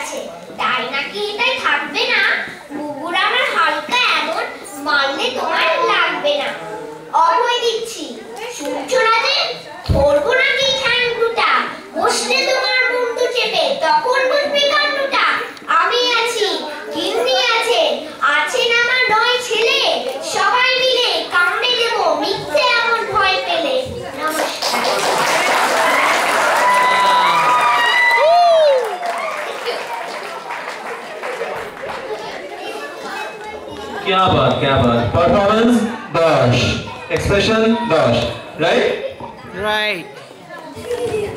আছে, তাই নাকি এটাই থাকবে না? বুবুর আমার হালকা এমন মারলে তোমার লাগবে না, অভয় দিচ্ছি। শুনছো না যে? ধরবো নাকি ঠ্যাং দুটা, বসলে তোমার মুন্ডু চেপে, তখন বুঝবি কাণ্ডটা। আমি আছি, গিন্নি আছে, আছেন আমার 9 ছেলে, সবাই মিলে কামড়ে দেবো মিথ্যে এমন ভয় পেলে। নমস্কার। क्या बात परफॉर्मेंस 10 एक्सप्रेशन 10 राइट Right.